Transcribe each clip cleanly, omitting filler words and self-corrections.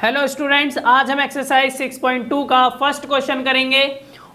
Hello students, आज हम exercise 6.2 का फर्स्ट क्वेश्चन करेंगे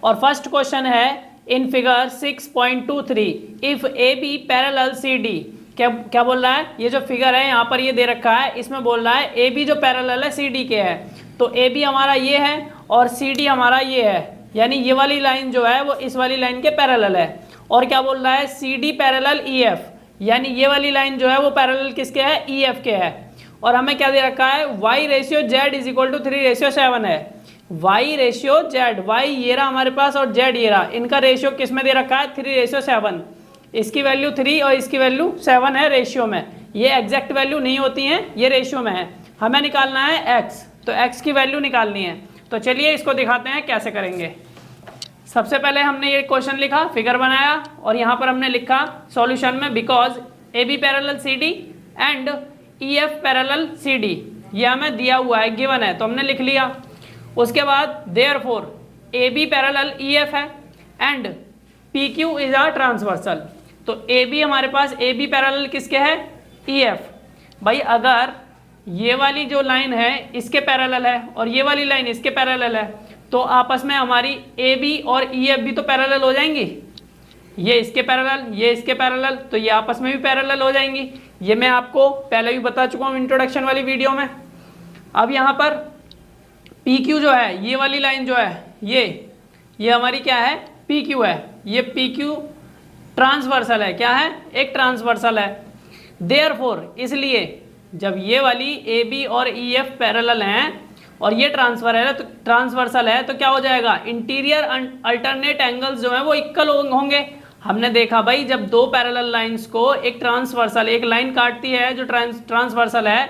और फर्स्ट क्वेश्चन है in figure 6.23 if A B parallel C D. क्या बोल रहा है? ये जो फिगर है यहाँ पर ये दे रखा है, इसमें बोल रहा है ए बी जो पैरेलल है सी डी के है। तो ए बी हमारा ये है और सी डी हमारा ये है, यानी ये वाली लाइन जो है वो इस वाली लाइन के पैरेलल है। और क्या बोल रहा है? C D parallel E F, यानी ये वाली लाइन जो है वो पैरेलल किसके है? ई एफ के है। और हमें क्या दे रखा है? y ratio z is equal to 3:7 है। y रेशियो z, y ये रहा हमारे पास और z ये रहा, इनका रेशियो किस में दे रखा है? 3:7। इसकी वैल्यू 3 और इसकी वैल्यू 7 है रेशियो में। ये एग्जैक्ट वैल्यू नहीं होती हैं, ये रेशियो में है। हमें निकालना है x, तो x की वैल्यू निकालनी है। तो चलिए इसको दिखाते हैं कैसे करेंगे। सबसे पहले हमने ये क्वेश्चन लिखा, फिगर बनाया और यहाँ पर हमने लिखा सॉल्यूशन में because A B parallel C D and E F parallel C D, ये हमें दिया हुआ है, गिवन है, तो हमने लिख लिया। उसके बाद therefore A B parallel E F है and P Q is are transversal. तो ए बी हमारे पास ए बी पैरेलल किसके है? E F. भाई अगर ये वाली जो लाइन है इसके पैरेलल है और ये वाली लाइन इसके पैरेलल है तो आपस में हमारी ए बी और ई एफ भी तो पैरेलल हो जाएंगी। ये इसके पैरेलल, ये इसके पैरेलल, तो ये आपस में भी पैरेलल हो जाएंगी। ये मैं आपको पहले भी बता चुका हूँ इंट्रोडक्शन वाली वीडियो में। अब यहाँ पर पी क्यू जो है, ये वाली लाइन जो है ये हमारी क्या है? पी क्यू है। ये पी क्यू ट्रांसवर्सल है। क्या है? एक ट्रांसवर्सल है। देयरफॉर इसलिए जब ये वाली ए बी और ई एफ पैरेलल हैं और ये ट्रांसवर्सल है तो क्या हो जाएगा? इंटीरियर अल्टरनेट एंगल्स जो है वो इक्वल होंगे। हमने देखा भाई जब दो पैरेलल लाइंस को एक ट्रांसवर्सल, एक लाइन काटती है जो ट्रांसवर्सल है,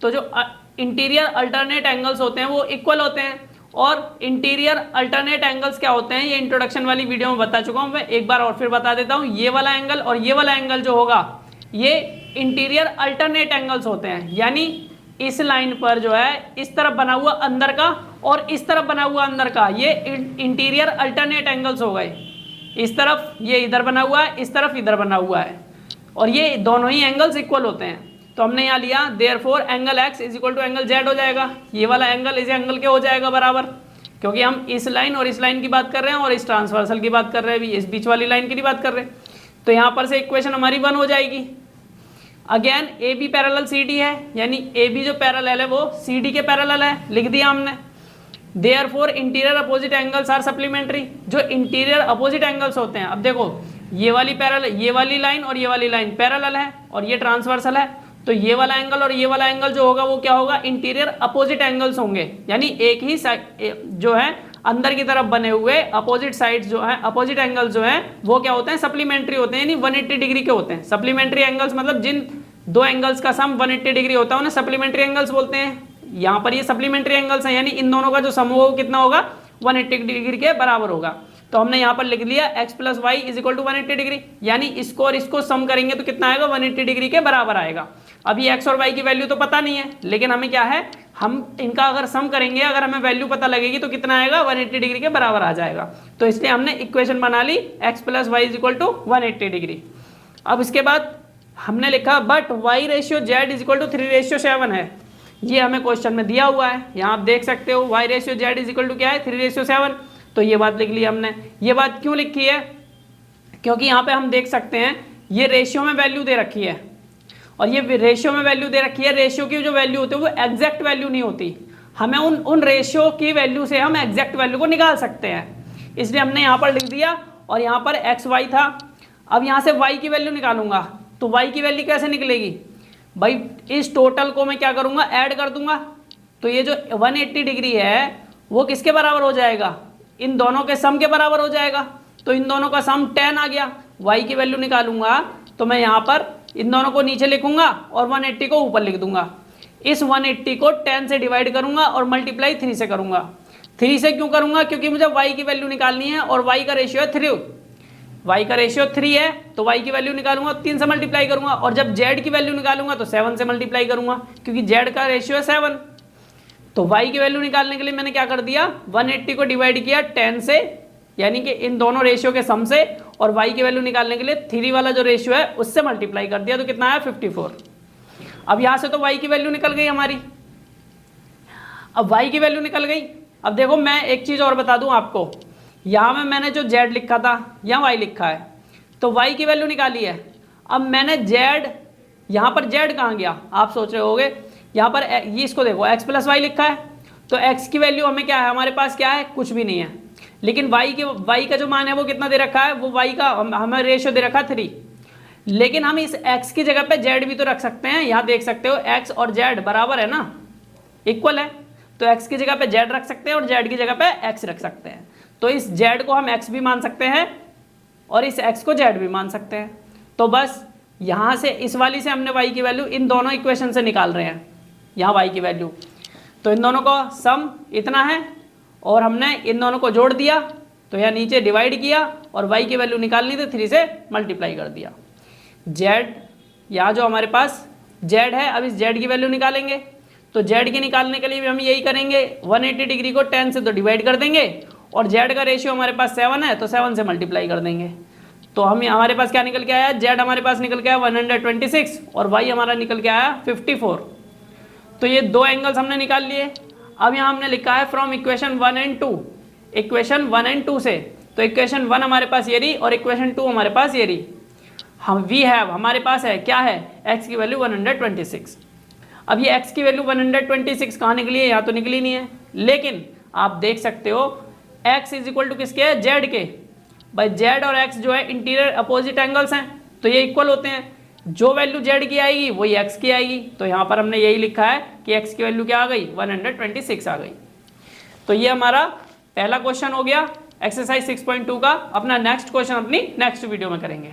तो जो इंटीरियर अल्टरनेट एंगल्स होते हैं वो इक्वल होते हैं। और इंटीरियर अल्टरनेट एंगल्स क्या होते हैं ये इंट्रोडक्शन वाली वीडियो में बता चुका हूँ, मैं एक बार और फिर बता देता हूँ। ये वाला एंगल और ये वाला एंगल जो होगा ये इंटीरियर अल्टरनेट एंगल्स होते हैं, यानी इस लाइन पर जो है इस तरफ बना हुआ अंदर का और इस तरफ बना हुआ अंदर का, ये इंटीरियर अल्टरनेट एंगल्स हो गए। इस तरफ ये इधर बना हुआ है, इस तरफ इधर बना हुआ है, और ये दोनों ही एंगल्स इक्वल होते हैं। तो हमने यहाँ लिया therefore angle x is equal to angle z हो जाएगा। ये वाला एंगल इस एंगल के हो जाएगा बराबर, क्योंकि हम इस लाइन और इस लाइन की बात कर रहे हैं और इस ट्रांसवर्सल की बात कर रहे हैं, इस बीच वाली लाइन की नहीं बात कर रहे। तो यहाँ पर से इक्वेशन हमारी 1 हो जाएगी। Again A B parallel C D है, यानी ए बी जो पैरेलल है वो सी डी के पैरेलल है, लिख दिया हमने। Therefore interior opposite angles are supplementary, जो इंटीरियर अपोजिट एंगल्स होते हैं। अब देखो ये वाली पैरेलल, ये वाली लाइन और ये वाली लाइन पैरेलल है और ये ट्रांसवर्सल है, तो ये वाला एंगल और ये वाला एंगल जो होगा वो क्या होगा? इंटीरियर अपोजिट एंगल्स होंगे, यानी एक ही जो है अंदर की तरफ बने हुए अपोजिट साइड्स जो है, अपोजिट एंगल्स जो है वो क्या होते हैं? सप्लीमेंट्री होते हैं, यानी 180 डिग्री के होते हैं। सप्लीमेंट्री एंगल्स मतलब जिन दो एंगल्स का सम 180 डिग्री होता है उन्हें सप्लीमेंट्री एंगल्स बोलते हैं। यहाँ पर ये सप्लीमेंट्री एंगल्स हैं, यानी इन दोनों का जो सम होगा वो कितना होगा? 180 डिग्री के बराबर होगा। तो हमने यहाँ पर लिख लिया x plus Y is equal to 180 degree, यानी इसको और इसको सम करेंगे तो कितना आएगा? 180 डिग्री के बराबर आएगा। अभी x और y की वैल्यू तो पता नहीं है, लेकिन हमें क्या है, हम इनका अगर सम करेंगे, अगर हमें वैल्यू पता लगेगी तो कितना आएगा? 180 डिग्री के बराबर आ जाएगा। तो इसलिए हमने इक्वेशन बना ली x plus Y is equal to 180 degree. अब इसके बाद हमने लिखा but y ratio z is equal to 3:7 है। ये हमें क्वेश्चन में दिया हुआ है, यहाँ आप देख सकते हो y ratio z is equal to क्या है? 3:7। तो ये बात लिख ली हमने। ये बात क्यों लिखी है? क्योंकि यहाँ पे हम देख सकते हैं ये रेशियो में वैल्यू दे रखी है और ये रेशियो में वैल्यू दे रखी है। रेशियो की जो वैल्यू होती है वो एग्जैक्ट वैल्यू नहीं होती, हमें उन रेशियो की वैल्यू से हम एग्जैक्ट वैल्यू को निकाल सकते हैं, इसलिए हमने यहाँ पर लिख दिया। और यहाँ पर एक्स वाई था, अब यहाँ से वाई की वैल्यू निकालूंगा, तो वाई की वैल्यू कैसे निकलेगी? भाई इस टोटल को मैं क्या करूँगा? ऐड कर दूंगा। तो ये जो 180 डिग्री है वो किसके बराबर हो जाएगा? इन दोनों के सम के बराबर हो जाएगा। तो इन दोनों का सम 10 आ गया। y की वैल्यू निकालूंगा तो मैं यहाँ पर इन दोनों को नीचे लिखूंगा और 180 को ऊपर लिख दूंगा। इस 180 को 10 से डिवाइड करूंगा और मल्टीप्लाई 3 से करूंगा। 3 से क्यों करूंगा? क्योंकि मुझे y की वैल्यू निकालनी है और y का रेशियो है 3। y का रेशियो 3 है तो y की वैल्यू निकालूंगा, 3 से मल्टीप्लाई करूंगा, और जब z की वैल्यू निकालूंगा तो 7 से मल्टीप्लाई करूंगा, क्योंकि z का रेशियो है 7। तो y की वैल्यू निकालने के लिए मैंने क्या कर दिया? 180 को डिवाइड किया 10 से, यानी कि इन दोनों रेशियो के सम से, और y की वैल्यू निकालने के लिए 3 वाला जो रेशियो है उससे मल्टीप्लाई कर दिया, तो कितना आया? 54। अब यहाँ से तो y की वैल्यू निकल गई हमारी। अब y की वैल्यू निकल गई। अब देखो मैं एक चीज़ और बता दूं आपको, यहाँ में मैंने जो z लिखा था यहाँ y लिखा है, तो y की वैल्यू निकाली है। अब मैंने z, यहाँ पर z कहाँ गया आप सोच रहे होगे, यहाँ पर ये इसको देखो x प्लस वाई लिखा है, तो x की वैल्यू हमें क्या है, हमारे पास क्या है, कुछ भी नहीं है। लेकिन y का जो मान है वो कितना दे रखा है, वो y का हमें रेशियो दे रखा है 3। लेकिन हम इस x की जगह पे z भी तो रख सकते हैं। यहाँ देख सकते हो x और z बराबर है ना, इक्वल है, तो x की जगह पे z रख सकते हैं और z की जगह पे x रख सकते हैं। तो इस z को हम x भी मान सकते हैं और इस x को z भी मान सकते हैं। तो बस यहाँ से इस वाली से हमने y की वैल्यू इन दोनों इक्वेशन से निकाल रहे हैं, यहाँ y की वैल्यू, तो इन दोनों का सम इतना है और हमने इन दोनों को जोड़ दिया, तो यहाँ नीचे डिवाइड किया और y की वैल्यू निकालनी थी 3 से मल्टीप्लाई कर दिया। z, यहाँ जो हमारे पास z है, अब इस z की वैल्यू निकालेंगे, तो z की निकालने के लिए भी हम यही करेंगे, 180 डिग्री को 10 से तो डिवाइड कर देंगे और z का रेशियो हमारे पास 7 है, तो 7 से मल्टीप्लाई कर देंगे। तो हम हमारे पास क्या निकल के आया, z हमारे पास निकल के आया 126 और y हमारा निकल के आया 54। तो ये दो एंगल्स हमने निकाल लिए। अब यहाँ हमने लिखा है from equation 1 and 2, equation 1 and 2 से, तो इक्वेशन 1 हमारे पास ये रही और इक्वेशन 2 हमारे पास ये रही। हम वी हैव हमारे पास है क्या है, x की वैल्यू 126। अब ये x की वैल्यू 126 कहाँ निकली है, यहाँ तो निकली नहीं है, लेकिन आप देख सकते हो x इज इक्वल टू किसके है, z के। भाई z और x जो है इंटीरियर अपोजिट एंगल्स हैं, तो ये इक्वल होते हैं। जो वैल्यू z की आएगी वही x की आएगी, तो यहाँ पर हमने यही लिखा है कि x की वैल्यू क्या आ गई, 126 आ गई। तो ये हमारा पहला क्वेश्चन हो गया एक्सरसाइज 6.2 का। अपना नेक्स्ट क्वेश्चन अपनी नेक्स्ट वीडियो में करेंगे।